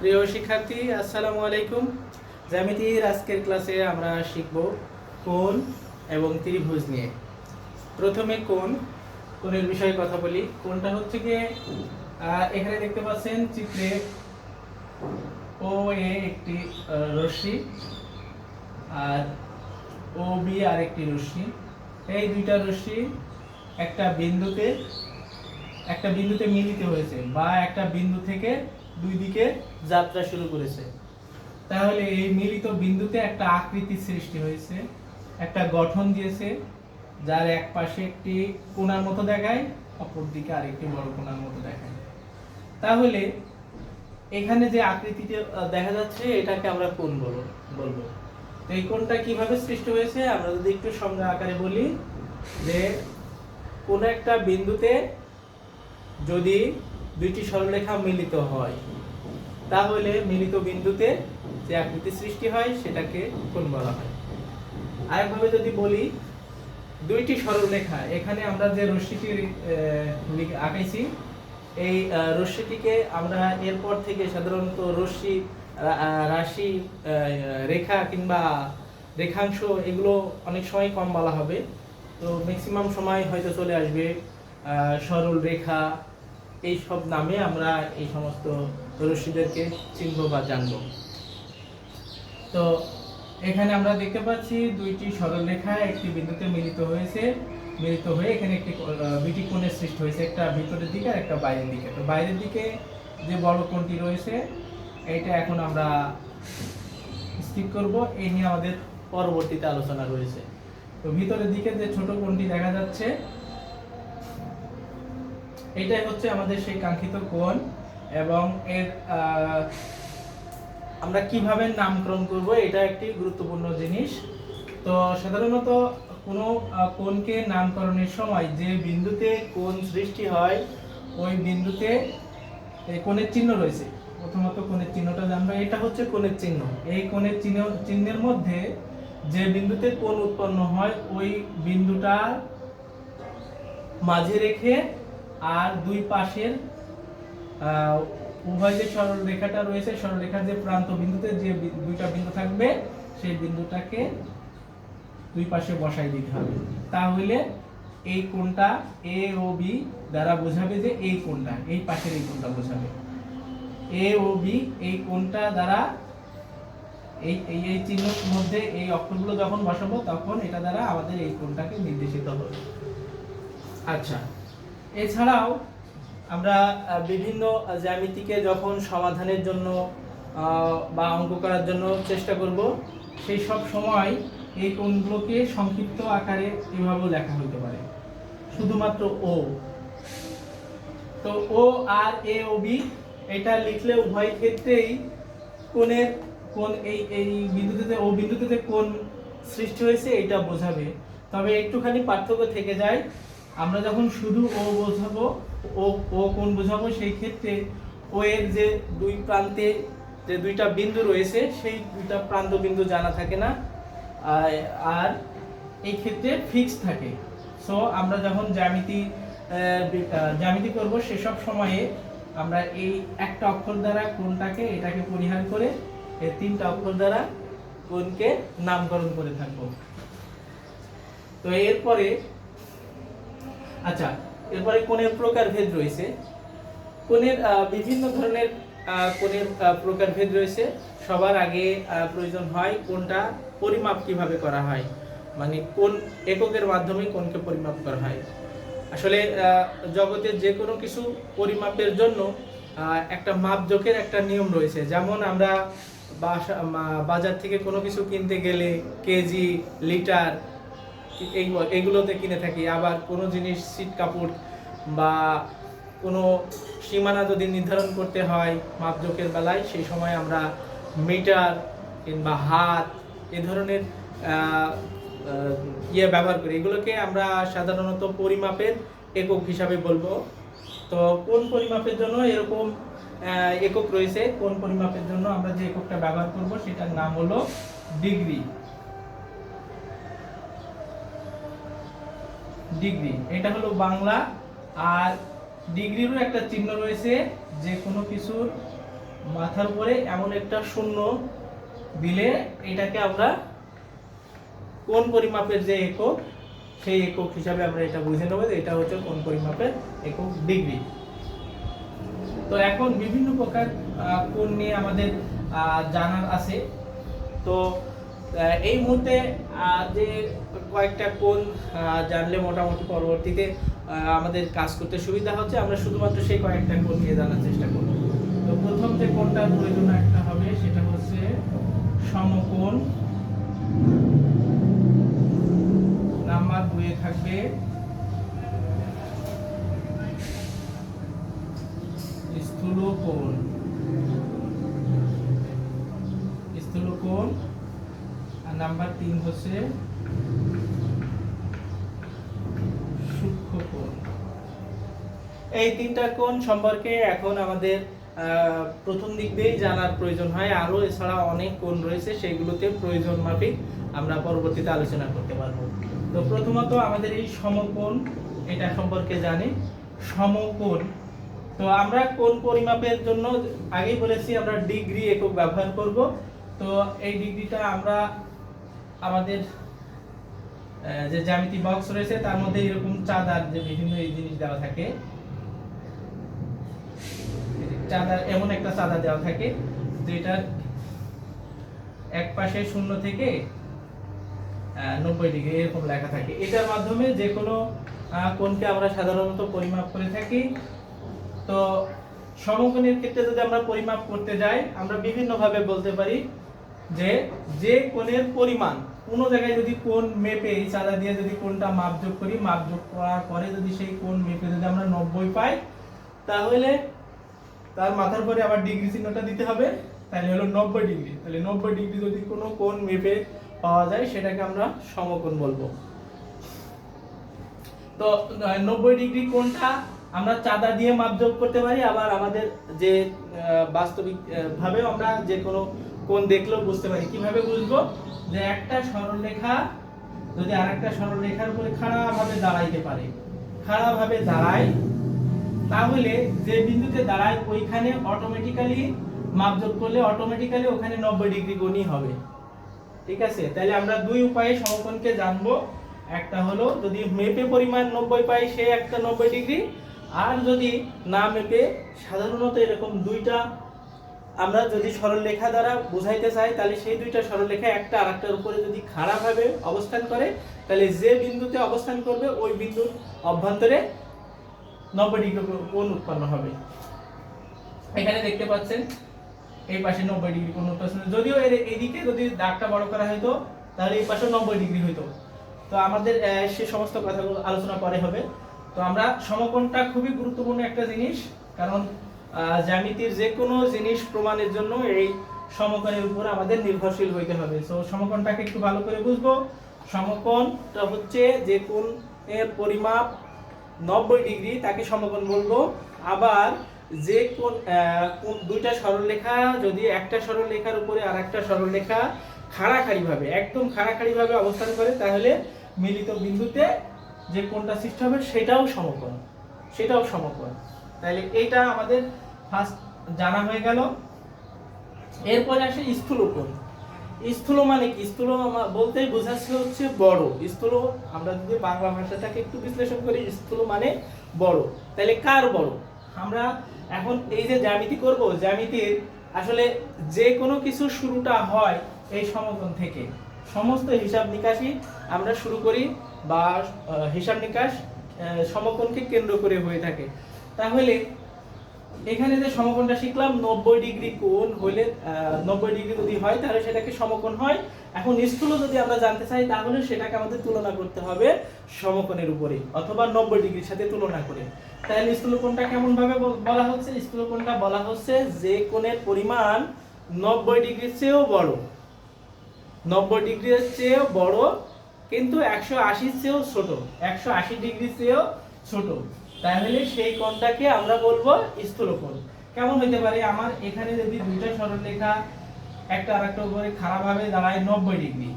প্রিয় শিক্ষার্থী, আসসালামু আলাইকুম। জ্যামিতির আজকের ক্লাসে আমরা শিখব কোণ এবং ত্রিভুজ নিয়ে। প্রথমে কোণের বিষয়ে কথা বলি। কোণটা হচ্ছে গিয়ে এখানে দেখতে পাচ্ছেন চিত্রে ও এ একটি রশ্মি আর ও বি আর একটি রশ্মি। এই দুইটা রশ্মি একটা বিন্দুতে মিলিত হয়েছে বা একটা বিন্দু থেকে দুই দিকে যাত্রা শুরু করেছে। তাহলে এই মিলিত বিন্দুতে একটা আকৃতি সৃষ্টি হয়েছে, একটা গঠন দিয়েছে, যার এক পাশে একটি কোণার মতো দেখায়, অপর দিকে আরেকটি বড় কোণার মতো দেখায়। তাহলে এখানে যে আকৃতিটা দেখা যাচ্ছে এটাকে আমরা কোণ বলবো। তো এই কোণটা কিভাবে সৃষ্টি হয়েছে আমরা যদি একটু সংজ্ঞা আকারে বলি, যে কোন একটা বিন্দুতে যদি দুইটি সরলরেখা মিলিত হয় তাহলে মিলিত বিন্দুতে যে আকৃতি সৃষ্টি হয় সেটাকে কোণ বলা হয়। আরেকভাবে যদি বলি, দুইটি সরলরেখা, এখানে আমরা যে রশ্মিটি আঁকাইছি এই রশ্মিটিকে আমরা এরপর থেকে সাধারণত রাশি, রেখা কিংবা রেখাংশ এগুলো অনেক সময় কম বলা হবে। তো ম্যাক্সিমাম সময় হয়তো চলে আসবে সরল রেখা, এই সব নামে আমরা এই সমস্ত রশ্মিদেরকে চিনব বা জানব। তো এখানে আমরা দেখতে পাচ্ছি দুইটি সরলরেখা একটি বিন্দুতে মিলিত হয়ে এখানে দুইটি কোণের সৃষ্টি হয়েছে, একটা ভিতরের দিকে আর একটা বাইরের দিকে। তো বাইরের দিকে যে বড় কোণটি রয়েছে এইটা এখন আমরা স্কিপ করব, এই নিয়ে আমাদের পরবর্তীতে আলোচনা রয়েছে। তো ভিতরের দিকে যে ছোট কোণটি দেখা যাচ্ছে এটাই হচ্ছে আমাদের সেই কাঙ্ক্ষিত কোণ। এবং এর আমরা কিভাবে নামকরণ করব এটা একটি গুরুত্বপূর্ণ জিনিস। তো সাধারণত কোনো কোণকে নামকরণের সময় যে বিন্দুতে কোণ সৃষ্টি হয় ওই বিন্দুতে কোণের চিহ্ন রয়েছে। প্রথমত কোণের চিহ্নটা জানবো, এটা হচ্ছে কোণের চিহ্ন। এই কোণের চিহ্নের মধ্যে যে বিন্দুতে কোণ উৎপন্ন হয় ওই বিন্দুটা মাঝে রেখে আর দুই পাশের উভয় যে সরল রেখাটা রয়েছে, সরল রেখার যে প্রান্ত বিন্দুতে যে দুইটা বিন্দু থাকবে সেই বিন্দুটাকে দুই পাশে বসাই দিতে হবে। তাহলে এই কোণটা এ ও বি দ্বারা বোঝাবে যে এই কোণটা, এই পাশের এই কোণটা বোঝাবে। এ ও বি এই কোণটা দ্বারা এই চিহ্নের মধ্যে এই অক্ষরগুলো যখন বসাবো তখন এটা দ্বারা আমাদের এই কোণটাকে নির্দেশিত হবে। আচ্ছা, এছাড়াও আমরা বিভিন্ন জ্যামিতিকে যখন সমাধানের জন্য বা অঙ্ক করার জন্য চেষ্টা করব, সেই সব সময় এই কোণগুলোকে সংক্ষিপ্ত আকারে এভাবেও লেখা হতে পারে, শুধুমাত্র ও। তো ও আর এ ও বি এটা লিখলে উভয় ক্ষেত্রেই কোণ এই বিন্দুতে ও বিন্দুতে কোণ সৃষ্টি হয়েছে এটা বোঝাবে। তবে একটুখানি পার্থক্য থেকে যায়, আমরা যখন শুধু ও বোঝাবো, ও কোণ বোঝাবো, সেই ক্ষেত্রে ও এর যে দুই প্রান্তে যে দুইটা বিন্দু রয়েছে সেই দুইটা প্রান্ত বিন্দু জানা থাকে না, আর এই ক্ষেত্রে ফিক্স থাকে। সো আমরা যখন জ্যামিতি করব সেসব সময়ে আমরা এই একটা অক্ষর দ্বারা কোণটাকে এটাকে পরিহার করে এই তিনটা অক্ষর দ্বারা কোণকে নামকরণ করে থাকবো। তো এরপরে কোণের প্রকারভেদ রয়েছে। কোণের বিভিন্ন ধরনের কোণের প্রকারভেদ রয়েছে। সবার আগে প্রয়োজন হয় কোণটা পরিমাপ কিভাবে করা হয়, মানে কোন এককের মাধ্যমে কোণকে পরিমাপ করা হয়। আসলে জগতের যে কোনো কিছু পরিমাপের জন্য একটা মাপজোকের একটা নিয়ম রয়েছে। যেমন আমরা বাজার থেকে কোনো কিছু কিনতে গেলে কেজি, লিটার এইগুলোতে কিনে থাকি। আবার কোনো জিনিস, সিট কাপড় বা কোনো সীমানা যদি নির্ধারণ করতে হয় মাপজোকের বেলায়, সেই সময় আমরা মিটার কিংবা হাত এই ধরনের ব্যবহার করি। এগুলোকে আমরা সাধারণত পরিমাপের একক হিসাবে বলবো। তো কোন পরিমাপের জন্য এরকম একক রয়েছে, কোন পরিমাপের জন্য আমরা যে এককটা ব্যবহার করব সেটার নাম হলো ডিগ্রি। এটা হলো বাংলা। আর ডিগ্রিরও একটা চিহ্ন রয়েছে, যে কোনো কিছুর মাথার উপরে এমন একটা শূন্য দিলে এটাকে আমরা কোণ পরিমাপের যে একক, সেই একক হিসাবে আমরা এটা বুঝে নেব যে এটা হচ্ছে কোণ পরিমাপের একক ডিগ্রি। তো এখন বিভিন্ন প্রকার কোণ নিয়ে আমাদের জানার আছে। তো এই মুহূর্তে যে কয়েকটা কোণ জানলে মোটামুটি পরবর্তীতে আমাদের কাজ করতে সুবিধা হচ্ছে, আমরা শুধুমাত্র সেই কয়েকটা কোণ নিয়ে জানার চেষ্টা করব। তো প্রথম যে কোণটার প্রয়োজন একটা হবে সেটা হচ্ছে সমকোণ। নাম্বার 2 এ থাকবে স্থূল কোণ। স্থূল কোণ। আর নাম্বার 3 হচ্ছে সূক্ষ্ম কোণ। এই তিনটা কোণ সম্পর্কে এখন আমাদের প্রথম দিক দিয়েই জানার প্রয়োজন হয়, আরো এছাড়া অনেক কোণ রয়েছে, সেগুলোতে প্রয়োজন মাফিক আমরা পরবর্তীতে আলোচনা করতে পারবো। তো প্রথমত আমাদের এই সমকোণ, এটা সম্পর্কে জানি। সমকোণ, তো আমরা কোণ পরিমাপের জন্য আগেই বলেছি আমরা ডিগ্রি একক ব্যবহার করব। তো এই ডিগ্রিটা আমরা আমাদের যে জ্যামিতি বক্স রয়েছে তার মধ্যে এরকম চাঁদার যে বিভিন্ন এই জিনিস দেওয়া থাকে, চাঁদার এমন একটা চাঁদা দেওয়া থাকে যেটা এক পাশে 0 থেকে 90 ডিগ্রি এরকম লেখা থাকে। এটার মাধ্যমে যে কোনো কোণকে আমরা সাধারণত পরিমাপ করে থাকি। তো সমকোণের ক্ষেত্রে যদি আমরা পরিমাপ করতে যাই, আমরা বিভিন্ন ভাবে বলতে পারি যে কোণের পরিমাণ, কোনো জায়গায় যদি কোণ মেপে এই চাঁদা দিয়ে যদি কোণটা মাপযোগ করি, মাপযোগ করার পরে যদি সেই কোণ মেপে যদি আমরা 90 পাই, তাহলে তার মাথার পরে আবার ডিগ্রি চিহ্নটা দিতে হবে, তাহলে হলো 90 ডিগ্রি। তাহলে 90 ডিগ্রি যদি কোনো কোণ মেপে পাওয়া যায় সেটাকে আমরা সমকোণ বলবো। তো 90 ডিগ্রি কোণটা আমরা চাঁদা দিয়ে মাপযোগ করতে পারি, আবার আমাদের যে বাস্তবিক ভাবে আমরা যে কোনো কোণ দেখলেও বুঝতে পারি। কিভাবে বুঝবো? যে একটা সরলরেখা যদি আরেকটা সরলরেখার উপরে খাড়াভাবে দাঁড়াইতে পারে, খাড়াভাবে দাঁড়ায়, তাহলে যে বিন্দুতে দাঁড়ায় ওইখানে অটোমেটিক্যালি মাপযোগ করলে অটোমেটিক্যালি ওখানে 90 ডিগ্রি কোণই হবে। ঠিক আছে? তাহলে আমরা দুই উপায়ে সমকোণকে জানবো। একটা হলো যদি মেপে পরিমাণ 90 পাই সে একটা 90 ডিগ্রি, আর যদি না মেপে সাধারণত এরকম দুইটা আমরা যদি সরলরেখা দ্বারা বোঝাইতে চাই, তাহলে সেই দুইটা সরলরেখা একটা আরেকটার উপরে যদি খাড়াভাবে অবস্থান করে, তাহলে যে বিন্দুতে অবস্থান করবে ওই বিন্দুর অভ্যন্তরে 90 ডিগ্রি কোণ উৎপন্ন হবে। এখানে দেখতে পাচ্ছেন এই পাশে 90 ডিগ্রি কোণ উৎপন্ন, যদিও এর এদিকে যদি দাগটা বড় করা হতো তাহলে এই পাশে 90 ডিগ্রি হতো। তো আমাদের সে সমস্ত কথাগুলো আলোচনা পরে হবে। তো আমরা সমকোণটা খুবই গুরুত্বপূর্ণ একটা জিনিস, কারণ জ্যামিতির যে কোনো জিনিস প্রমাণের জন্য এই সমকোণের উপর আমাদের নির্ভরশীল হইতে হবে। তো সমকোণটাকে একটু ভালো করে বুঝবো। সমকোণটা হচ্ছে যে কোণের পরিমাপ 90 ডিগ্রি তাকে সমকোণ বলবো। আবার যে কোণ দুইটা সরলরেখা যদি একটা সরলরেখার উপরে আরেকটা সরলরেখা খাড়াখাড়িভাবে একদম খাড়াখাড়িভাবে অবস্থান করে, তাহলে মিলিত বিন্দুতে যে কোণটা সৃষ্টি হবে সেটাও সমকোণ, সেটাও সমকোণ। তাহলে এইটা আমাদের ফার্স্ট জানা হয়ে গেল। এরপরে আসে স্থূল কোণ। স্থূল মানে কি? স্থূল বলতেই বোঝাচ্ছে হচ্ছে বড়। স্থূল আমরা যদি বাংলা ভাষাটাকে একটু বিশ্লেষণ করি, স্থূল মানে বড়। তাহলে কার বড়? আমরা এখন এই যে জ্যামিতি করব, জ্যামিতির আসলে যে কোনো কিছু শুরুটা হয় এই সমকোণ থেকে। সমস্ত হিসাব নিকাশই আমরা শুরু করি বা হিসাব নিকাশ সমকোণকে কেন্দ্র করে হয়ে থাকে। তাহলে এখানে যে সমকোণটা শিখলাম 90 ডিগ্রি কোণ হলে 90 ডিগ্রি যদি হয় তাহলে সেটাকে সমকোণ হয়। এখন স্থূল যদি আমরা জানতে চাই তাহলে সেটাকে আমাদের তুলনা করতে হবে সমকোণের উপরে অথবা 90 ডিগ্রির সাথে তুলনা করে। তাহলে স্থূল কোণটা কেমন ভাবে বলা হচ্ছে? স্থূল কোণটা বলা হচ্ছে যে কোণের পরিমাণ 90 ডিগ্রির চেয়েও বড়, 90 ডিগ্রির চেয়েও বড় কিন্তু 180 চেয়েও ছোট, 180 ডিগ্রির চেয়েও ছোট, তাহলে সেই কোণটাকে আমরা বলবো স্থূল কোণ। কেমন হতে পারে? আমার এখানে যদি দুইটা সরলরেখা একটা আরেকটার উপরে খাড়াভাবে দাঁড়ায় 90 ডিগ্রি,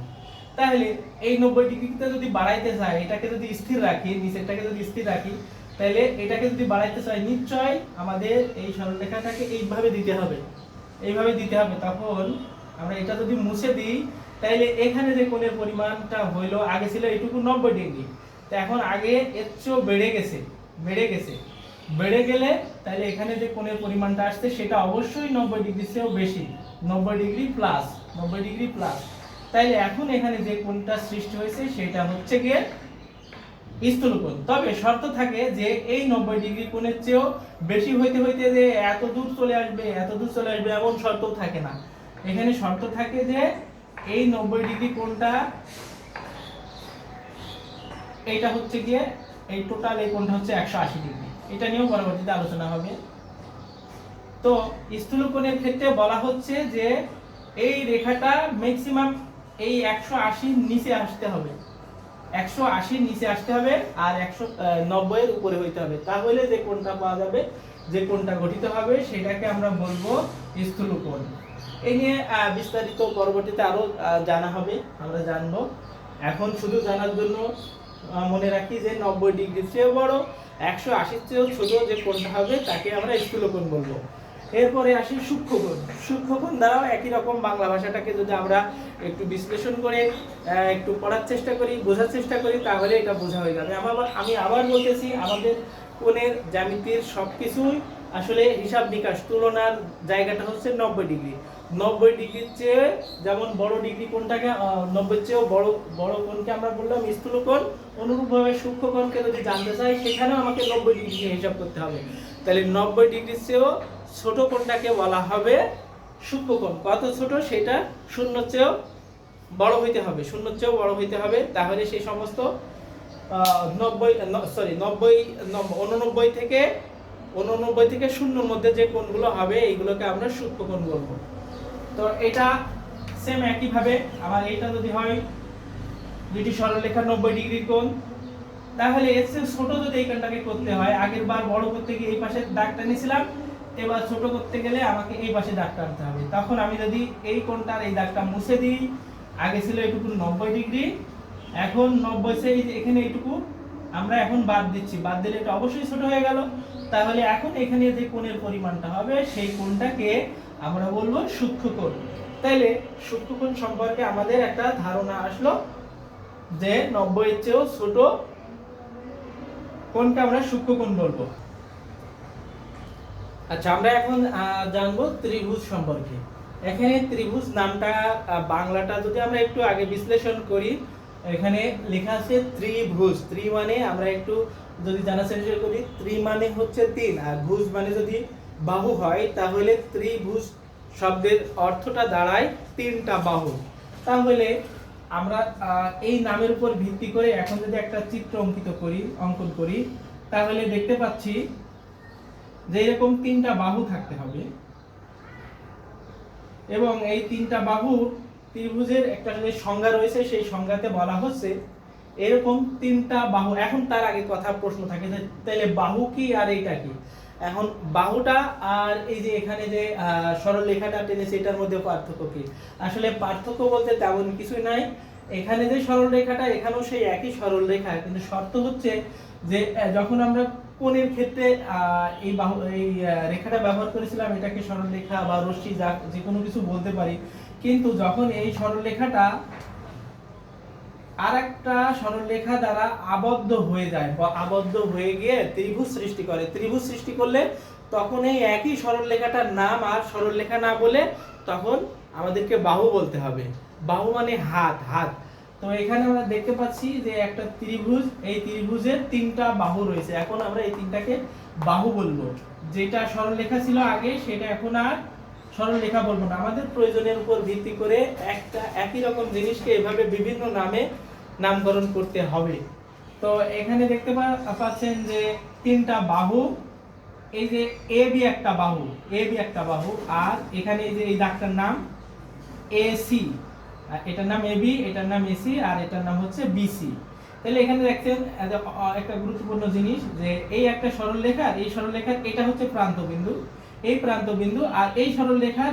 তাহলে এই 90 ডিগ্রিতে যদি বাড়াইতে চাই, এটাকে যদি স্থির রাখি, নিচেরটাকে যদি স্থির রাখি, তাহলে এটাকে যদি বাড়াইতে চাই নিশ্চয় আমাদের এই সরলরেখাটাকে এইভাবে দিতে হবে। এইভাবে দিতে হবে। তখন আমরা এটা যদি মুছে দিই তাইলে এখানে যে কোণের পরিমাণটা হইলো, আগে ছিল এইটুকু 90 ডিগ্রি, তো এখন আগে এর চেয়েও বেড়ে গেলে তাহলে এখানে যে কোণের পরিমাণটা আসছে সেটা অবশ্যই 90 ডিগ্রির চেয়েও বেশি, 90 ডিগ্রি প্লাস। তাইলে এখন এখানে যে কোণটা সৃষ্টি হয়েছে সেটা হচ্ছে গিয়ে স্থূলকোণ। তবে শর্ত থাকে যে এই 90 ডিগ্রি কোণের চেয়েও বেশি হইতে যে এত দূর চলে আসবে এমন শর্ত থাকে না। এখানে শর্ত থাকে যে এই 90 ডিগ্রি কোণটা, এইটা হচ্ছে গিয়ে এই টোটাল এই কোণটা হচ্ছে 180 ডিগ্রি। এটা নিয়েও পরবর্তীতে আলোচনা হবে। তো স্থূলকোণের ক্ষেত্রে বলা হচ্ছে যে এই রেখাটা ম্যাক্সিমাম এই 180 নিচে আসতে হবে, 180 নিচে আসতে হবে আর 190 এর উপরে হইতে হবে, তাহলে যে কোণটা পাওয়া যাবে, যে কোণটা গঠিত হবে সেটাকে আমরা বলবো স্থূলকোণ। এই নিয়ে বিস্তারিত পরবর্তীতে আরো জানা হবে, আমরা জানবো। এখন শুধু জানার জন্য মনে রাখি যে 90 ডিগ্রির চেয়েও বড়, 180 চেয়েও ছোট যে কোণটা হবে তাকে আমরা স্থূলকোণ বলবো। এরপরে আসি সূক্ষ্মকোণ। সূক্ষ্মকোণ দ্বারাও একই রকম বাংলা ভাষাটাকে যদি আমরা একটু বিশ্লেষণ করে একটু পড়ার চেষ্টা করি, বোঝার চেষ্টা করি, তাহলে এটা বোঝা হয়ে যাবে। আমি আবার বলতেছি, আমাদের কোণের জ্যামিতির সবকিছুই আসলে হিসাব নিকাশ, তুলনার জায়গাটা হচ্ছে 90 ডিগ্রি। 90 ডিগ্রির চেয়ে যেমন বড় ডিগ্রি কোণটাকে 90 চেয়েও বড় কোণকে আমরা বললাম স্থূলকোণ। অনুরূপভাবে সূক্ষ্মকোণকে যদি জানতে চাই সেখানেও আমাকে 90 ডিগ্রি হিসাব করতে হবে। তাহলে 90 ডিগ্রির চেয়েও ছোট কোণটাকে বলা হবে সূক্ষ্মকোণ। কত ছোট? সেটা শূন্যর চেয়েও বড় হইতে হবে, তাহলে সেই সমস্ত 89 থেকে শূন্যর মধ্যে যে কোণগুলো হবে এইগুলোকে আমরা সূক্ষ্মকোণ বলবো। তো এটা সেম একইভাবে আমার এইটা যদি হয় দুইটি সরলরেখা 90 ডিগ্রি কোণ, তাহলে এর চেয়ে ছোট যদি এই কোণটাকে করতে হয়, আগের বার বড় করতে গিয়ে এই পাশে দাগ টানিয়েছিলাম, এবার ছোট করতে গেলে আমাকে এই পাশে দাগ টানতে হবে। তখন আমি যদি এই কোণটার এই দাগটা মুছে দিই, আগে ছিল এইটুকু 90 ডিগ্রি, এখন 90 সে এখানে এইটুকু আমরা এখন বাদ দিলে এটা অবশ্যই ছোট হয়ে গেল। তাহলে এখন এখানে যে কোণের পরিমাণটা হবে সেই কোণটাকে আমরা বলবো সূক্ষ্মকোণ। তাইলে সূক্ষ্মকোণ সম্পর্কে আমাদের একটা ধারণা আসলো যে 90 এর চেয়েও ছোট কোণকে আমরা সূক্ষ্মকোণ বলবো। আচ্ছা, আমরা এখন জানবো ত্রিভুজ সম্পর্কে। এখানে ত্রিভুজ নামটা বাংলাটা যদি আমরা একটু আগে বিশ্লেষণ করি, এখানে লেখা আছে ত্রিভুজ। ত্রি মানে আমরা একটু যদি জানার চেষ্টা করি, ত্রি মানে হচ্ছে 3, আর ভুজ মানে যদি বাহু হয়, তাহলে ত্রিভুজ শব্দের অর্থটা দাঁড়ায় 3টা বাহু। তাহলে আমরা এই নামের উপর ভিত্তি করে এখন যদি একটা চিত্র অঙ্কন করি, তাহলে দেখতে পাচ্ছি যে এরকম 3টা বাহু থাকতে হবে, এবং এই 3টা বাহু ত্রিভুজের একটা যে সংজ্ঞা রয়েছে সেই সংজ্ঞাতে বলা হচ্ছে এরকম 3টা বাহু। এখন তার আগে প্রশ্ন থাকে যে তাহলে বাহু কি আর এইটা কি? এখন বাহুটা আর এই যে এখানে যে সরল রেখাটা টেনেছে এটার মধ্যে পার্থক্য কি? আসলে পার্থক্য বলতে তেমন কিছুই নাই। এখানে যে সরল রেখাটা, এখানেও সেই একই সরল রেখা, কিন্তু শর্ত হচ্ছে যে যখন আমরা কোণের ক্ষেত্রে এই রেখাটা ব্যবহার করেছিলাম, এটাকে সরল রেখা বা রশ্মি যে কোনো কিছু বলতে পারি, কিন্তু যখন এই সরল রেখাটা আরেকটা সরল রেখা দ্বারা আবদ্ধ হয়ে যায় বা আবদ্ধ হয়ে গিয়ে ত্রিভুজ সৃষ্টি করলে তখন এই একই সরল রেখাটার নাম আর সরল রেখা না বলে তখন আমাদেরকে বাহু বলতে হবে। বাহু মানে হাত। তো এখানে আমরা দেখতে পাচ্ছি যে একটা ত্রিভুজ, এই ত্রিভুজের 3টা বাহু রয়েছে। এখন আমরা এই 3টাকে বাহু বলবো। যেটা সরল রেখা ছিল আগে সেটা এখন আর সরল রেখা বলবো না। আমাদের প্রয়োজনের উপর ভিত্তি করে একটা একই রকম জিনিসকে এভাবে বিভিন্ন নামে নামকরণ করতে হবে। তো এখানে দেখতে পাচ্ছেন যে 3টা বাহু, এই যে এবি একটা বাহু, আর এখানে এই যে এই দাগটার নাম এসি, এটার নাম এবি, এটার নাম এসি, আর এটার নাম হচ্ছে বিসি। তাহলে এখানে দেখছেন একটা গুরুত্বপূর্ণ জিনিস যে এই একটা সরল রেখা, এই সরল রেখার এটা হচ্ছে প্রান্তবিন্দু, এই প্রান্তবিন্দু, আর এই সরল রেখার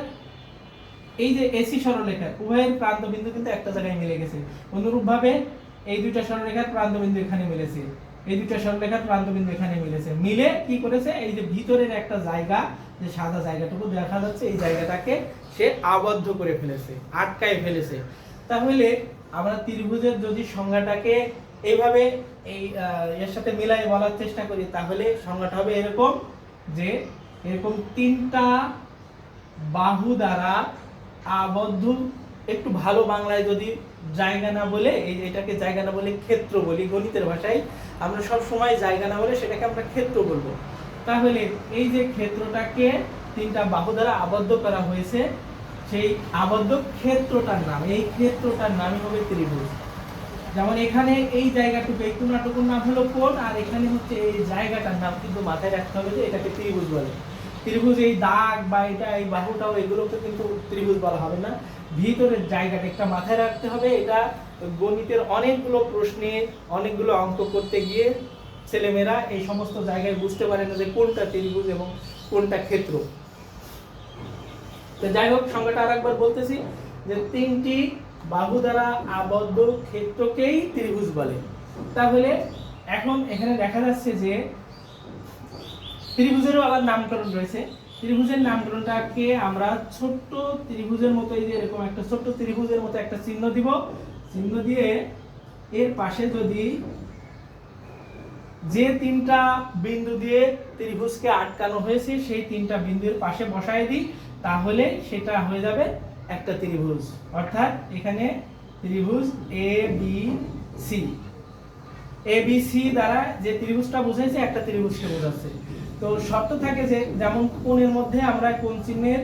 এই যে এসি সরল রেখা উভয়ের প্রান্তবিন্দু কিন্তু একটা জায়গায় মিলে গেছে। অনুরূপভাবে এই দুইটা সরলরেখার প্রান্তবিন্দু এখানে মিলেছে। এই দুইটা সরলরেখার প্রান্তবিন্দু এখানে মিলেছে, মিলে কি করেছে, এই যে ভিতরের একটা জায়গা, যে সাদা জায়গাটুকু দেখা যাচ্ছে, এই জায়গাটাকে সে আবদ্ধ করে ফেলেছে, আটকায় ফেলেছে। তাহলে আমরা ত্রিভুজের যদি সংজ্ঞাটাকে এইভাবে এই এর সাথে মিলাই বলার চেষ্টা করি, তাহলে সংজ্ঞাটা হবে এরকম, যে এরকম তিনটা বাহু দ্বারা আবদ্ধ, একটু ভালো বাংলায় যদি জায়গা না বলে, এটাকে জায়গা না বলে ক্ষেত্র বলি, গণিতের ভাষায় আমরা সব সময় জায়গা না বলে সেটাকে আমরা ক্ষেত্র বলবো। তাহলে এই যে ক্ষেত্রটাকে তিনটা বাহু দ্বারা আবদ্ধ করা হয়েছে, সেই আবদ্ধ ক্ষেত্রটার নাম, এই ক্ষেত্রটার নামই হবে ত্রিভুজ। যেমন এখানে এই জায়গাটুকু, এই কোণাটুকুর নাম হলো কোণ, আর এখানে হচ্ছে এই জায়গাটার নাম কিন্তু মাথায় রাখতে হবে যে এটাকে ত্রিভুজ বলে। ত্রিভুজ এই দাগ বা এটা এই বাহুটাও এগুলোকে কিন্তু ত্রিভুজ বলা হবে না, ভিতরের জায়গাটা একটা মাথায় রাখতে হবে। এটা গণিতের অনেকগুলো প্রশ্নে, অনেকগুলো অঙ্ক করতে গিয়ে ছেলেমেয়েরা এই সমস্ত জায়গায় বুঝতে পারে না যে কোনটা ত্রিভুজ এবং কোনটা ক্ষেত্র। তো যাই হোক, সংজ্ঞাটা আরেকবার বলতেছি, যে তিনটি বাহু দ্বারা আবদ্ধ ক্ষেত্রকেই ত্রিভুজ বলে। তাহলে এখন এখানে দেখা যাচ্ছে যে ত্রিভুজেরও আবার নামকরণ রয়েছে। ত্রিভুজের নামকরণটাকে আমরা ছোট্ট ত্রিভুজের মতো, এই যে এরকম একটা ছোট্ট ত্রিভুজের মতো একটা চিহ্ন দিব, চিহ্ন দিয়ে এর পাশে যদি যে তিনটা বিন্দু দিয়ে ত্রিভুজকে আটকানো হয়েছে সেই তিনটা বিন্দুর পাশে বসায় দিই, তাহলে সেটা হয়ে যাবে একটা ত্রিভুজ। অর্থাৎ এখানে ত্রিভুজ A B C, A B C দ্বারা যে ত্রিভুজটা বোঝাইছে একটা ত্রিভুজকে বোঝাচ্ছে। তো শর্ত থাকে যে, যেমন কোণের মধ্যে আমরা কোণ চিহ্নের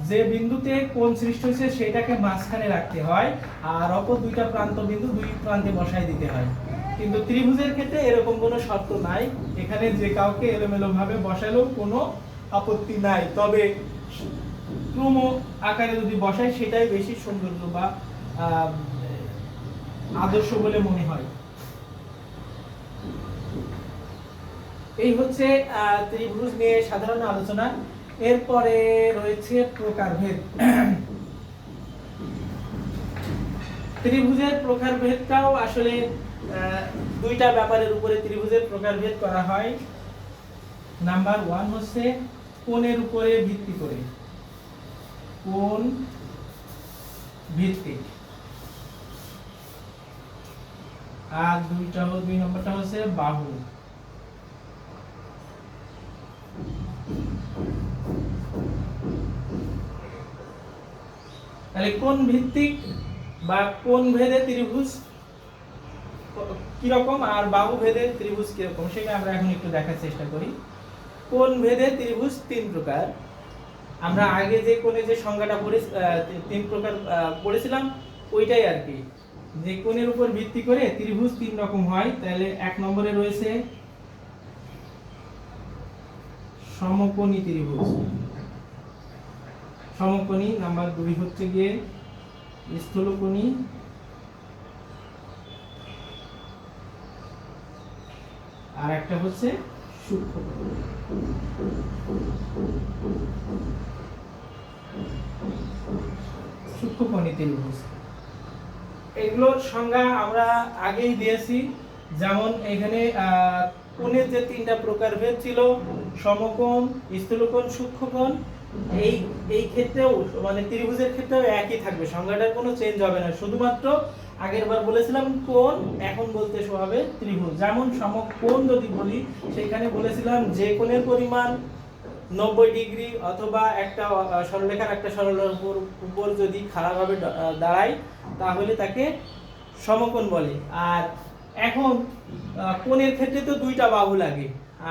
যে বিন্দুতে কোণ সৃষ্টি হয়েছে সেটাকে মাঝখানে রাখতে হয়, আর অপর দুইটা প্রান্ত বিন্দু দুই প্রান্তে বসায় দিতে হয়। কিন্তু ত্রিভুজের ক্ষেত্রে এরকম কোনো শর্ত নাই, এখানে যে কাউকে এলোমেলো ভাবে বসালেও কোনো আপত্তি নাই, তবে ক্রম আকারে যদি বসায় সেটাই বেশি সৌন্দর্য বা আদর্শ বলে মনে হয়। এই হচ্ছে ত্রিভুজ নিয়ে সাধারণ আলোচনা। এরপরে রয়েছে প্রকারভেদ। ত্রিভুজের প্রকারভেদটাও আসলে দুইটা ব্যাপারের উপরে ত্রিভুজের প্রকারভেদ করা হয়। নাম্বার 1 হচ্ছে কোণের উপরে ভিত্তি করে, কোণ ভিত্তিক, আর দুই নম্বরটা হচ্ছে বাহু। তাহলে কোণ ভিত্তিক বা কোণ ভেদে ত্রিভুজ কিরকম আর বাহু ভেদে ত্রিভুজ কিরকম, সেটা আমরা এখন একটু দেখার চেষ্টা করি। কোণ ভেদে ত্রিভুজ তিন প্রকার। আমরা আগে যে কোণে যে সংজ্ঞাটা তিন প্রকার পড়েছিলাম ওইটাই আর কি, যে কোণের উপর ভিত্তি করে ত্রিভুজ তিন রকম হয়। তাহলে 1 নম্বরে রয়েছে সমকোণী ত্রিভুজ, সমকোণী। নাম্বার 2 হচ্ছে গিয়ে স্থূলকোণী, আর একটা হচ্ছে সূক্ষ্মকোণী ত্রিভুজ। এগুলোর সংজ্ঞা আমরা আগেই দিয়েছি। যেমন এখানে কোণের যে তিনটা প্রকারভেদ ছিল, সমকোণ, স্থূলকোণ, সূক্ষ্মকোণ, এই ক্ষেত্রেও মানে ত্রিভুজের ক্ষেত্রেও একই থাকবে, সংজ্ঞাটার কোনো চেঞ্জ হবে না। শুধুমাত্র আগের বার বলেছিলাম কোণ, এখন বলতে হবে ত্রিভুজ। যেমন সমকোণ যদি বলি, সেখানে বলেছিলাম যে কোণের পরিমাণ 90 ডিগ্রি অথবা একটা সরলরেখার একটা সরলরেখার উপর যদি খাড়াভাবে দাঁড়ায় তাহলে তাকে সমকোণ বলে। আর এখন কোণের ক্ষেত্রে তো দুইটা বাহু লাগে,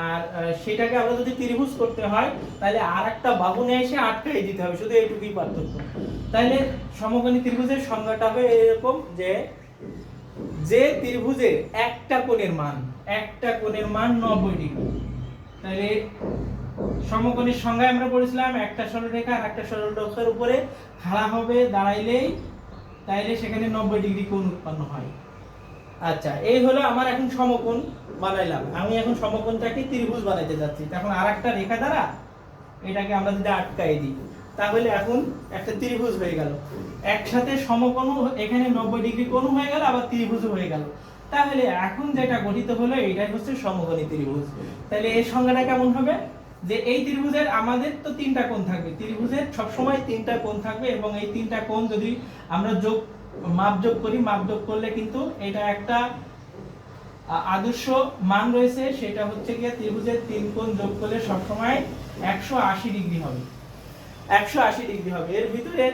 আর সেটাকে আমরা যদি ত্রিভুজ করতে হয় তাহলে আর একটা বাহু নিয়ে এসে আটকাই দিতে হবে, শুধু এইটুকুই পার্থক্য। তাহলে সমকোণী ত্রিভুজের সংজ্ঞাটা হবে এরকম, যে ত্রিভুজের একটা কোণের মান 90 ডিগ্রি। তাহলে সমকোণীর সংজ্ঞায় আমরা পড়েছিলাম, একটা সরলরেখা আর একটা সরলরেখার উপরে খাড়া হবে দাঁড়াইলেই তাইলে সেখানে 90 ডিগ্রি কোণ উৎপন্ন হয়। আচ্ছা, এই হলো আমার এখন সমকোণ বানাইলাম। আমি এখন সমকোণটাকে ত্রিভুজ বানাইতে যাচ্ছি। তখন আরেকটা রেখা দ্বারা এটাকে আমরা যদি আটকাই দিই তাহলে এখন একটা ত্রিভুজ হয়ে গেল। একসাথে সমকোণ, এখানে 90 ডিগ্রি কোণ হয়ে গেল, আবার ত্রিভুজ হয়ে গেল। তাহলে এখন যেটা গঠিত হলো এটাই হচ্ছে সমকোণী ত্রিভুজ। তাহলে এই সংজ্ঞাটা কেমন হবে, যে এই ত্রিভুজের আমাদের তো তিনটা কোণ থাকবে, ত্রিভুজের সবসময় তিনটা কোণ থাকবে এবং এই তিনটা কোণ যদি আমরা মাপযোগ করি, মাপযোগ করলে কিন্তু এটা একটা আদর্শ মান রয়েছে, সেটা হচ্ছে গিয়ে ত্রিভুজের তিন কোণ যোগ করলে সবসময় 180 ডিগ্রি হবে। 180 ডিগ্রি হবে। এর ভিতরে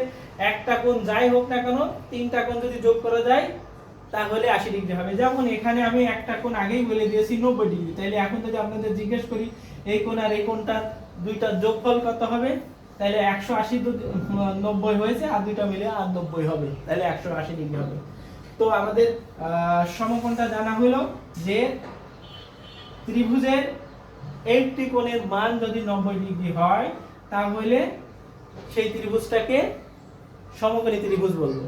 একটা কোণ যাই হোক না কেন, তিনটা কোণ যদি যোগ করা যায় তাহলে 80 ডিগ্রি হবে। যেমন এখানে আমি একটা কোণ আগেই বলে দিয়েছি 90 ডিগ্রি। তাহলে এখন যদি আপনাদের জিজ্ঞেস করি এই কোণ আর এই কোণটা দুইটা যোগফল কত হবে, তাহলে 180 90 হয়েছে, আর দুইটা মিলে আর 90 হবে, তাহলে 180 ডিগ্রি হবে। তো আমাদের সমকোণটা জানা হলো যে ত্রিভুজের একটি কোণের মান যদি 90 ডিগ্রি হয় তাহলে সেই ত্রিভুজটাকে সমকোণী ত্রিভুজ বলবো।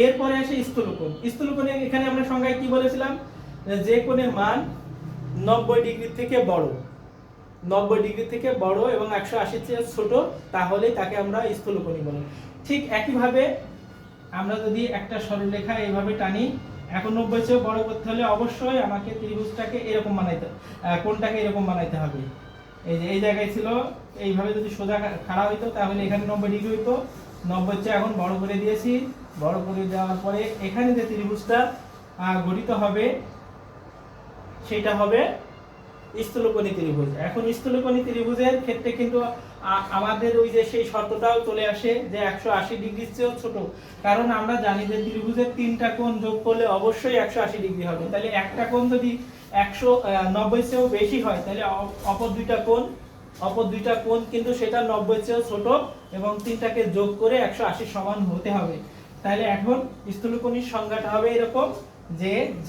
এরপরে আসে স্থূলকোণ। স্থূলকোণের এখানে আমরা সংজ্ঞায় কি বলেছিলাম, যে কোণের মান 90 ডিগ্রি থেকে বড়, 90 ডিগ্রি থেকে বড় এবং 180 চেয়ে ছোট, তাহলে তাকে আমরা স্থূলকোণী বলি। ঠিক একইভাবে আমরা যদি একটা সরলরেখা এইভাবে টানি, এখন 90 চেয়ে বড় করতে হলে অবশ্যই আমাকে ত্রিভুজটাকে এরকম বানাইতে, কোণটাকে এরকম বানাইতে হবে। এই যে এই জায়গায় ছিল, এইভাবে যদি সোজা খাড়া হইতো তাহলে এখানে 90 ডিগ্রি হইতো। 90 চেয়ে এখন বড় করে দিয়েছি, বড় করে দেওয়ার পরে এখানে যে ত্রিভুজটা গঠিত হবে সেটা হবে স্থূলকোণী ত্রিভুজ। এখন স্থূলকোণী ত্রিভুজের ক্ষেত্রে কিন্তু আমাদের ওই যে সেই শর্তটাও চলে আসে যে 180 ডিগ্রির চেয়েও ছোট, কারণ আমরা জানি যে ত্রিভুজের তিনটা কোণ যোগ করলে অবশ্যই 180 ডিগ্রি হবে। তাহলে একটা কোণ যদি 190 চেয়েও বেশি হয় তাহলে অপর দুইটা কোণ কিন্তু সেটা 90 চেয়েও ছোট এবং তিনটাকে যোগ করে 180 সমান হতে হবে। তাহলে এখন স্থূলকোণীর সংজ্ঞাটা হবে এরকম,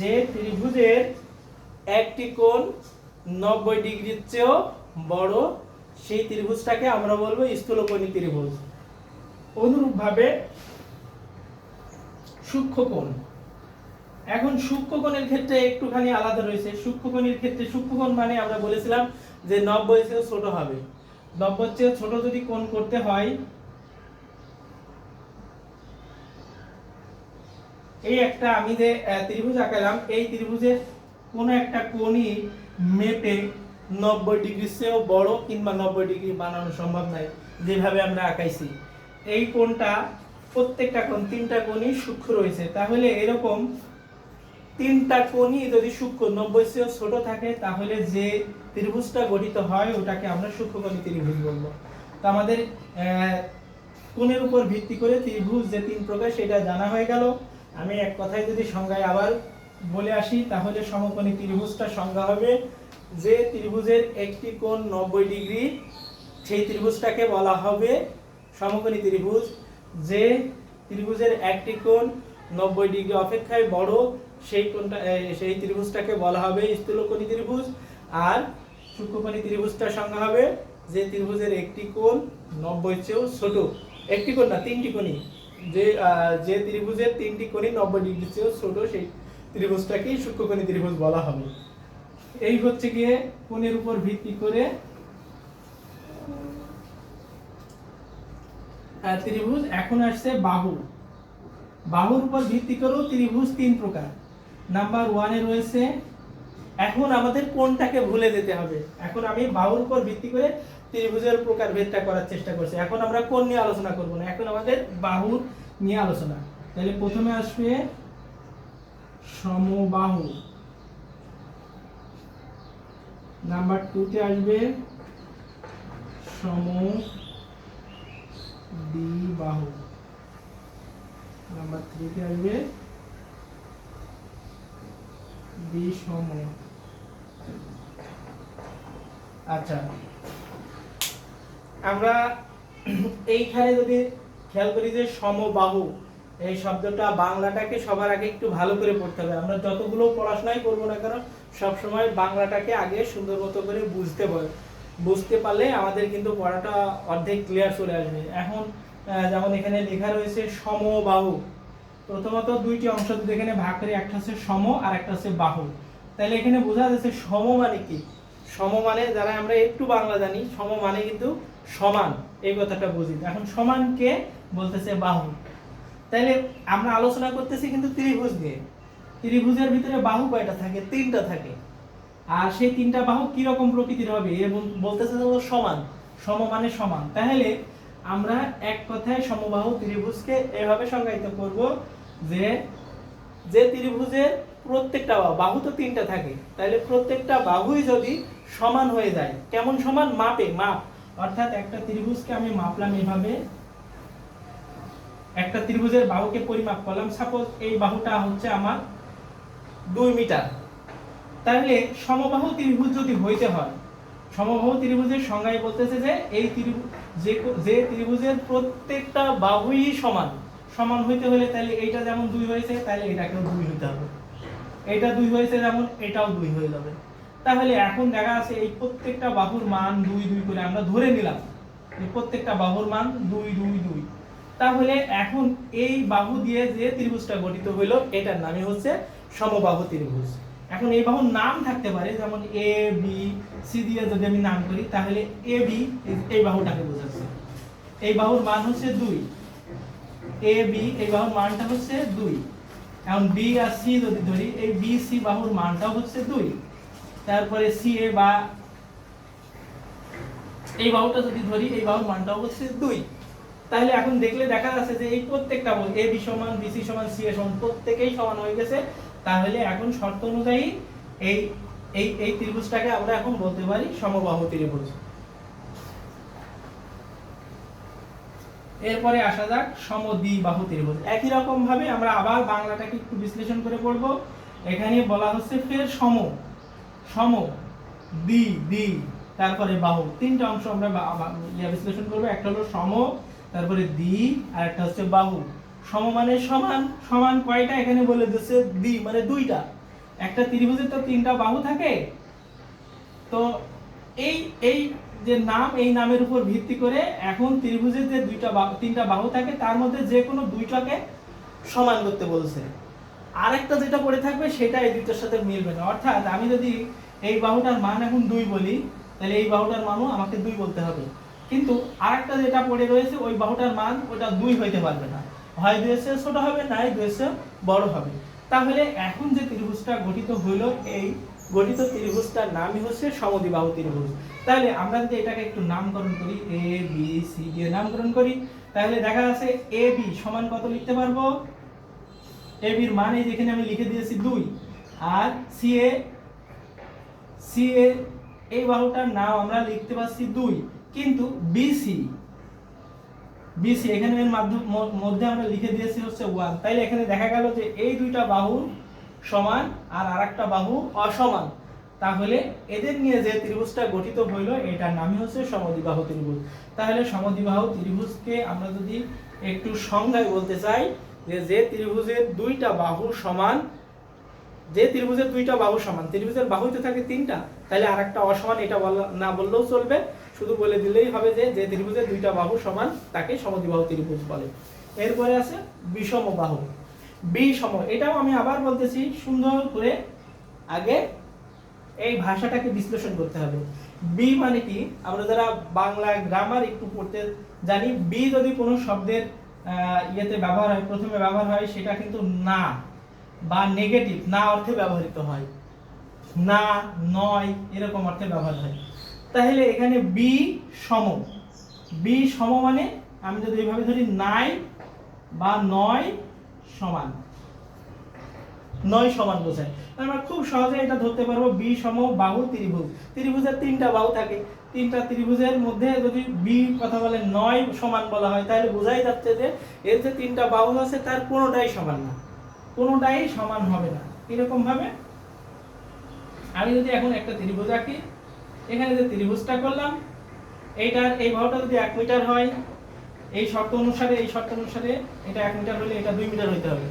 যে ত্রিভুজের একটি কোণ 90 ডিগ্রির চেয়েও বড়, সেই ত্রিভুজটাকে আমরা বলবো স্থূলকোণী ত্রিভুজ। অনুরূপভাবে সূক্ষ্মকোণ। এখন সূক্ষ্মকোণের ক্ষেত্রে একটুখানি আলাদা রয়েছে। সূক্ষ্মকোণের ক্ষেত্রে সূক্ষ্মকোণ মানে আমরা বলেছিলাম যে 90 চেয়ে ছোট হবে। 90 চেয়ে ছোট যদি কোণ করতে হয়, এই একটা আমি যে ত্রিভুজ আঁকালাম, এই ত্রিভুজের কোন একটা কোণই মেপে 90 ডিগ্রির চেয়েও বড় কিংবা 90 ডিগ্রি বানানো সম্ভব নয় যেভাবে আমরা আঁকাইছি। এই কোণটা প্রত্যেকটা কোণ, তিনটা কোণই সূক্ষ্ম রয়েছে। তাহলে এরকম তিনটা কোণই যদি সূক্ষ্ম 90 চেয়েও ছোট থাকে তাহলে যে ত্রিভুজটা গঠিত হয় ওটাকে আমরা সূক্ষ্মকোণী ত্রিভুজ বলবো। তো আমাদের কোণের উপর ভিত্তি করে ত্রিভুজ যে তিন প্রকার সেটা জানা হয়ে গেল। আমি এক কথায় যদি সংজ্ঞায় আবার বলে আসি তাহলে সমকোণী ত্রিভুজটা সংজ্ঞা হবে যে ত্রিভুজের একটি কোণ 90 ডিগ্রি, সেই ত্রিভুজটাকে বলা হবে সমকোণী ত্রিভুজ। যে ত্রিভুজের একটি কোণ 90 ডিগ্রি অপেক্ষায় বড়, সেই ত্রিভুজটাকে বলা হবে স্থূলকোণী ত্রিভুজ। আর সূক্ষ্মকোণী ত্রিভুজটার সংজ্ঞা হবে যে ত্রিভুজের একটি কোণ 90 চেয়েও ছোট, একটি কোণ না তিনটি কোণই, যে ত্রিভুজের তিনটি কোণই 90 ডিগ্রি চেয়েও ছোট সেই ত্রিভুজটাকেই সূক্ষ্মকোণী ত্রিভুজ বলা হবে। এই হচ্ছে গিয়ে কোণের উপর ভিত্তি করে ত্রিভুজ। এখন আসছে বাহু। বাহুর উপর ভিত্তি করেও ত্রিভুজ তিন প্রকার। নাম্বার 1 এ রয়েছে, এখন আমাদের কোণটাকে ভুলে যেতে হবে। এখন আমি বাহুর উপর ভিত্তি করে ত্রিভুজের প্রকারভেদটা করার চেষ্টা করছি। এখন আমরা কোণ নিয়ে আলোচনা করব না, এখন আমাদের বাহুর নিয়ে আলোচনা। তাহলে প্রথমে আসবে সমবাহু, নাম্বার 2 তে আসবে সমদ্বিবাহু, নাম্বার 3 তে আসবে বিষম। আচ্ছা, আমরা এইখানে যদি খেয়াল করি যে সমবাহু এই শব্দটা বাংলাটাকে সবার আগে একটু ভালো করে পড়তে হবে। আমরা যতগুলো পড়াশোনাই করবো না কেন সবসময় বাংলাটাকে আগে সুন্দর মতো করে বুঝতে পারলে আমাদের কিন্তু পড়াটা অর্ধেক ক্লিয়ার চলে আসবে। এখন যেমন এখানে লেখা রয়েছে সমবাহু, প্রথমত দুইটি অংশ যদি এখানে ভাগ করি, একটা হচ্ছে সম আর একটা হচ্ছে বাহু। তাহলে এখানে বোঝা যাচ্ছে সম মানে কি, সম মানে যারা আমরা একটু বাংলা জানি, সম মানে কিন্তু সমান, এই কথাটা বুঝি। এখন সমানকে বলতেছে বাহু। তাইলে আমরা আলোচনা করতেছি কিন্তু ত্রিভুজ নিয়ে। ত্রিভুজের ভিতরে বাহু কয়টা থাকে? তিনটা থাকে। আর সেই তিনটা বাহু কি রকম প্রকৃতির হবে? এবং বলতেছে যে সমান, সম মানে সমান। তাহলে আমরা এক কথায় সমবাহু ত্রিভুজকে এভাবে সংজ্ঞায়িত করব যে যে ত্রিভুজের প্রত্যেকটা বাহু তো তিনটা থাকে, তাহলে প্রত্যেকটা বাহুই যদি সমান হয়ে যায়, কেমন সমান? মাপে, মাপ। অর্থাৎ একটা ত্রিভুজকে আমি মাপলাম এভাবে, একটা ত্রিভুজের বাহুকে পরিমাপ করলাম, সাপোজ এই বাহুটা হচ্ছে আমার 2 মিটার। তাহলে সমবাহু ত্রিভুজ যদি হইতে হয়, সমবাহু ত্রিভুজের সংজ্ঞায় বলতেছে যে এই ত্রিভুজ যে ত্রিভুজের প্রত্যেকটা বাহুই সমান, সমান হইতে হলে তাহলে এইটা যেমন 2 হয়েছে তাহলে এটাকেও 2 হইতে হবে, এটা 2 হয়েছে যেমন এটাও 2 হয়ে যাবে। তাহলে এখন দেখা আছে এই প্রত্যেকটা বাহুর মান 2 2 করে আমরা ধরে নিলাম যে প্রত্যেকটা বাহুর মান 2 2 2। তাহলে এখন এই বাহু দিয়ে যে ত্রিভুজটা গঠিত হলো এটার নামই হচ্ছে সমবাহু ত্রিভুজ। এখন এই বাহুর নাম থাকতে পারে, যেমন এ বি সি দিয়ে যদি আমি নাম করি তাহলে এ বি এই বাহুটাকে বোঝাচ্ছে, এই বাহুর মান হচ্ছে 2, এ বি এই বাহুর মানটা হচ্ছে 2। এখন বি আর সি যদি ধরি, এই বি সি বাহুর মানটাও হচ্ছে 2। তারপরে সি এ বা এই বাহুটা যদি ধরি, এই বাহুর মানটাও হচ্ছে 2। তাহলে এখন দেখলে দেখা যাচ্ছে যে এই প্রত্যেকটা বাহু এ বি সমান, বি সি সমান, সি এ সমান, প্রত্যেকেই সমান হয়ে গেছে। তাহলে এখন শর্ত অনুযায়ী এই এই এই ত্রিভুজটাকে আমরা এখন বলতে পারি সমবাহু ত্রিভুজ। এরপরে আসা যাক সমদ্বিবাহু ত্রিভুজ। একই রকম ভাবে আমরা আবার বাংলাটাকে একটু বিশ্লেষণ করে পড়ব। এখানে বলা হচ্ছে ফের সম, সম দ্বি দ্বি তারপরে বাহু, তিনটা অংশ আমরা বিশ্লেষণ করব। একটা হলো সম, তারপরে দ্বি, আর একটা হচ্ছে বাহু। সম মানে সমান, সমান কয়টা এখানে বলে দিচ্ছে? দ্বি মানে দুইটা। একটা ত্রিভুজের তো তিনটা বাহু থাকে, তো এই এই যে নাম, এই নামের উপর ভিত্তি করে এখন ত্রিভুজের যে তিনটা বাহু থাকে তার মধ্যে যে কোনো দুইটাকে সমান করতে বলছে। আরেকটা যেটা পড়ে থাকবে সেটা এই দুইটার সাথে মিলবে না। অর্থাৎ আমি যদি এই বাহুটার মান এখন 2 বলি, তাহলে এই বাহুটার মানও আমাকে 2 বলতে হবে। কিন্তু আরেকটা যেটা পড়ে রয়েছে ওই বাহুটার মান ওটা 2 হইতে পারবে না, হয় 2 এর চেয়ে ছোট হবে, নাই 2 এর চেয়ে বড় হবে। তাহলে এখন যে ত্রিভুজটা গঠিত হলো, এই গঠিত ত্রিভুজটার নামই হচ্ছে সমদ্বিবাহু ত্রিভুজ। তাহলে আমরা যদি এটাকে একটু নামকরণ করি, এ বি সি দিয়ে নামকরণ করি, তাহলে দেখা যাচ্ছে এ বি সমান কত লিখতে পারবো? এ বির মান এই যেখানে আমি লিখে দিয়েছি 2। আর সি এ এই বাহুটার নাম আমরা লিখতে পাচ্ছি 2, কিন্তু বিসি এখানে এর মধ্যে আমরা লিখে দিয়েছি হচ্ছে 1। তাইলে এখানে দেখা গেল যে এই দুইটা বাহু সমান আর আরেকটা বাহু অসমান। তাহলে এদের নিয়ে যে ত্রিভুজটা গঠিত হইল এটার নামই হচ্ছে সমদ্বিবাহু ত্রিভুজ। তাহলে সমদ্বিবাহু ত্রিভুজকে আমরা যদি একটু সংজ্ঞায় বলতে চাই, যে ত্রিভুজের দুইটা বাহু সমান, যে ত্রিভুজের দুইটা বাহু সমান, ত্রিভুজের বাহু তো থাকে তিনটা, তাহলে আরেকটা অসমান এটা না বললেও চলবে, শুধু বলে দিলেই হবে যে যে ত্রিভুজের দুইটা বাহু সমান তাকে সমদ্বিবাহু ত্রিভুজ বলে। এরপরে আছে বিষমবাহু। বিষম, এটাও আমি আবার বলতেছি সুন্দর করে, আগে এই ভাষাটাকে বিশ্লেষণ করতে হবে। বি মানে কি? আমরা যারা বাংলা গ্রামার একটু পড়তে জানি, বি যদি কোনো শব্দের ইয়েতে ব্যবহার হয়, প্রথমে ব্যবহার হয়, সেটা কিন্তু না বা নেগেটিভ না অর্থে ব্যবহৃত হয়, না নয় এরকম অর্থে ব্যবহার হয়। তাহলে এখানে বি সম, বি সম মানে আমি যদি এইভাবে ধরি নাই বা নয় সমান, নয় সমান বোঝায়। আমরা খুব সহজে এটা ধরতে পারবো বি সম বাহু ত্রিভুজ। ত্রিভুজের তিনটা বাহু থাকে, তিনটা ত্রিভুজের মধ্যে যদি বি কথা বলে 9 সমান বলা হয়, তাহলে বোঝাই যাচ্ছে যে এর যে তিনটা বাহু আছে তার কোনোটাই সমান না, কোনোটাই সমান হবে না। এরকম ভাবে আমি যদি এখন একটা ত্রিভুজ আঁকি, এখানে যে ত্রিভুজটা করলাম, এইটার এই বাহুটা যদি 1 মিটার হয়, এই শর্ত অনুসারে এটা 1 মিটার হলে এটা 2 মিটার হইতে হবে,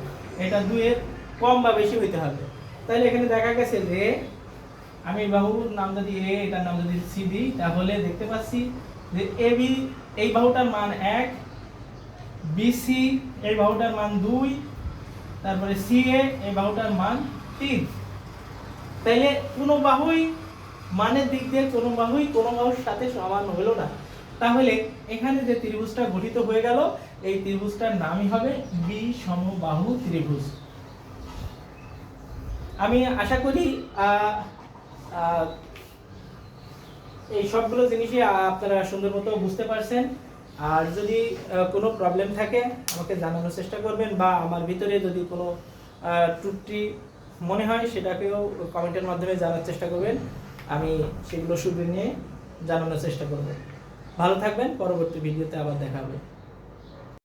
এটা 2 এর কম বা বেশি হইতে হবে। তাহলে এখানে দেখা গেছে যে আমি বাহুর নাম যদি এ, এটার নাম যদি সি দিই, তাহলে দেখতে পাচ্ছি যে এ বি এই বাহুটার মান 1, বিসি এই বাহুটার মান 2, তারপরে সি এ এই বাহুটার মান 3। তাইলে কোনো বাহুই মানের দিক দিয়ে কোনো বাহুর সাথে সমান হলো না। তাহলে এখানে যে ত্রিভুজটা গঠিত হয়ে গেল, এই ত্রিভুজটার নামই হবে বিষমবাহু ত্রিভুজ। আমি আশা করি এই সবগুলো জিনিসই আপনারা সুন্দর মতো বুঝতে পারছেন। আর যদি কোনো প্রবলেম থাকে আমাকে জানানোর চেষ্টা করবেন, বা আমার ভিতরে যদি কোনো ত্রুটি মনে হয় সেটাকেও কমেন্টের মাধ্যমে জানার চেষ্টা করবেন। আমি সেগুলো শুধরে নিয়ে জানানোর চেষ্টা করব। ভালো থাকবেন, পরবর্তী ভিডিওতে আবার দেখা হবে।